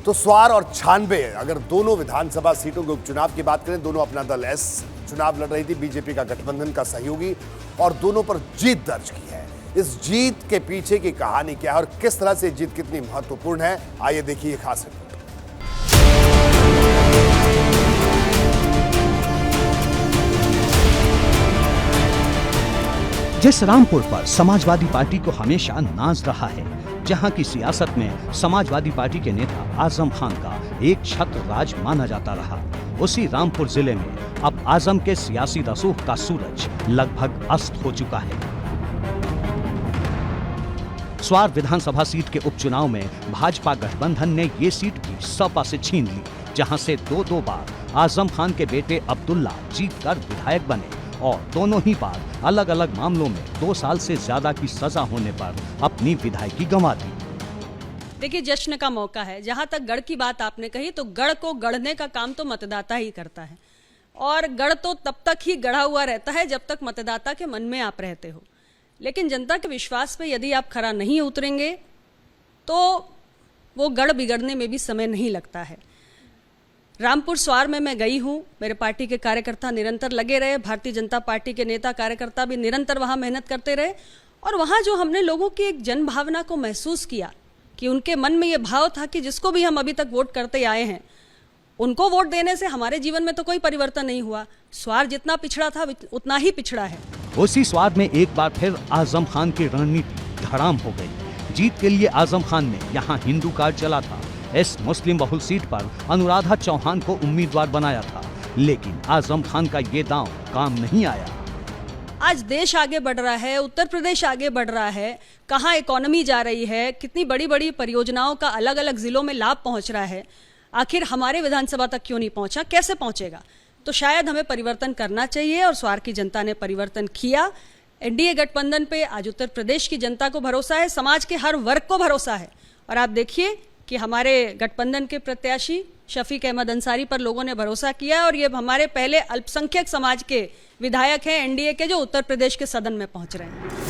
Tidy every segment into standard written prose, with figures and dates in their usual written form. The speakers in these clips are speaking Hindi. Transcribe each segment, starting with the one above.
तो स्वार और 96 अगर दोनों विधानसभा सीटों के उपचुनाव की बात करें, दोनों अपना दल एस चुनाव लड़ रही थी, बीजेपी का गठबंधन का सहयोगी, और दोनों पर जीत दर्ज की है। इस जीत के पीछे की कहानी क्या है और किस तरह से जीत कितनी महत्वपूर्ण है, आइए देखिए खास रिपोर्ट। जिस रामपुर पर समाजवादी पार्टी को हमेशा नाज रहा है, जहां की सियासत में समाजवादी पार्टी के नेता आजम खान का एक छत्र राज माना जाता रहा, उसी रामपुर जिले में अब आजम के सियासी रसूख का सूरज लगभग अस्त हो चुका है। स्वार विधानसभा सीट के उपचुनाव में भाजपा गठबंधन ने ये सीट भी सपा से छीन ली, जहां से दो बार आजम खान के बेटे अब्दुल्ला जीतकर विधायक बने और दोनों ही बार अलग अलग मामलों में 2 साल से ज्यादा की सजा होने पर अपनी विधायकी गंवा दी। देखिए, जश्न का मौका है। जहां तक गढ़ की बात आपने कही, तो गढ़ को गढ़ने का काम तो मतदाता ही करता है, और गढ़ तो तब तक ही गढ़ा हुआ रहता है जब तक मतदाता के मन में आप रहते हो। लेकिन जनता के विश्वास पे यदि आप खरा नहीं उतरेंगे तो वो गढ़ बिगड़ने में भी समय नहीं लगता है। रामपुर स्वार में मैं गई हूँ, मेरे पार्टी के कार्यकर्ता निरंतर लगे रहे, भारतीय जनता पार्टी के नेता कार्यकर्ता भी निरंतर वहाँ मेहनत करते रहे, और वहाँ जो हमने लोगों की एक जन भावना को महसूस किया कि उनके मन में ये भाव था कि जिसको भी हम अभी तक वोट करते आए हैं, उनको वोट देने से हमारे जीवन में तो कोई परिवर्तन नहीं हुआ। स्वार जितना पिछड़ा था उतना ही पिछड़ा है। उसी स्वार में एक बार फिर आजम खान की रणनीति धड़ाम हो गई। जीत के लिए आजम खान ने यहाँ हिंदू कार्ड चला था, इस मुस्लिम बहुल सीट पर अनुराधा चौहान को उम्मीदवार बनाया था, लेकिन आजम खान का ये दांव काम नहीं आया। आज देश आगे बढ़ रहा है, उत्तर प्रदेश आगे बढ़ रहा है, कहाँ इकोनॉमी जा रही है, कितनी बड़ी बड़ी परियोजनाओं का अलग अलग जिलों में लाभ पहुंच रहा है, आखिर हमारे विधानसभा तक क्यों नहीं पहुंचा, कैसे पहुंचेगा? तो शायद हमें परिवर्तन करना चाहिए, और स्वार की जनता ने परिवर्तन किया। एनडीए गठबंधन पे आज उत्तर प्रदेश की जनता को भरोसा है, समाज के हर वर्ग को भरोसा है, और आप देखिए कि हमारे गठबंधन के प्रत्याशी शफीक अहमद अंसारी पर लोगों ने भरोसा किया, और ये हमारे पहले अल्पसंख्यक समाज के विधायक हैं एनडीए के, जो उत्तर प्रदेश के सदन में पहुंच रहे हैं।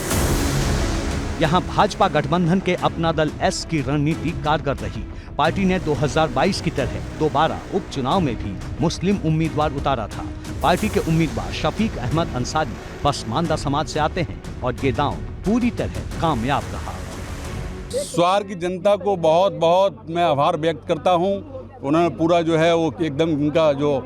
यहाँ भाजपा गठबंधन के अपना दल एस की रणनीति कारगर रही। पार्टी ने 2022 की तरह दोबारा उपचुनाव में भी मुस्लिम उम्मीदवार उतारा था। पार्टी के उम्मीदवार शफीक अहमद अंसारी पसमानदा समाज से आते हैं, और ये दांव पूरी तरह कामयाब रहा। स्वार की जनता को बहुत बहुत मैं आभार व्यक्त करता हूं। उन्होंने पूरा जो है वो एकदम उनका जो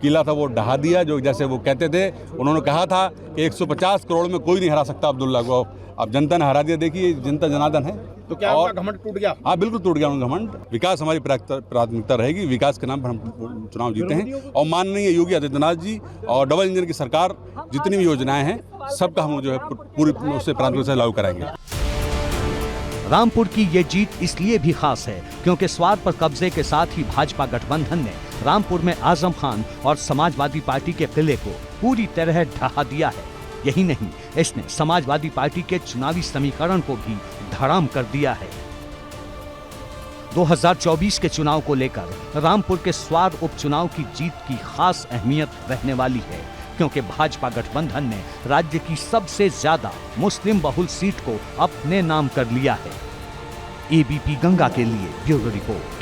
किला था वो ढहा दिया। जो जैसे वो कहते थे, उन्होंने कहा था कि 150 करोड़ में कोई नहीं हरा सकता अब्दुल्ला को, अब जनता ने हरा दिया। देखिए, जनता जनार्दन है। तो क्या उनका घमंड टूट गया? हाँ, बिल्कुल टूट गया उनका घमंड। विकास हमारी प्राथमिकता रहेगी, विकास के नाम पर हम चुनाव जीते हैं, और माननीय योगी आदित्यनाथ जी और डबल इंजन की सरकार जितनी भी योजनाएं हैं सबका हम जो है पूरी उससे प्राथमिकता से लागू कराएंगे। रामपुर की ये जीत इसलिए भी खास है क्योंकि स्वार पर कब्जे के साथ ही भाजपा गठबंधन ने रामपुर में आजम खान और समाजवादी पार्टी के किले को पूरी तरह ढहा दिया है। यही नहीं, इसने समाजवादी पार्टी के चुनावी समीकरण को भी धड़ाम कर दिया है। 2024 के चुनाव को लेकर रामपुर के स्वार उपचुनाव की जीत की खास अहमियत रहने वाली है, क्योंकि भाजपा गठबंधन ने राज्य की सबसे ज्यादा मुस्लिम बहुल सीट को अपने नाम कर लिया है। एबीपी गंगा के लिए ब्यूरो रिपोर्ट।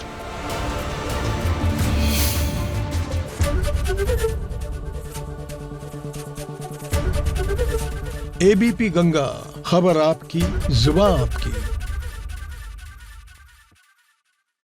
एबीपी गंगा, खबर आपकी, जुबान आपकी।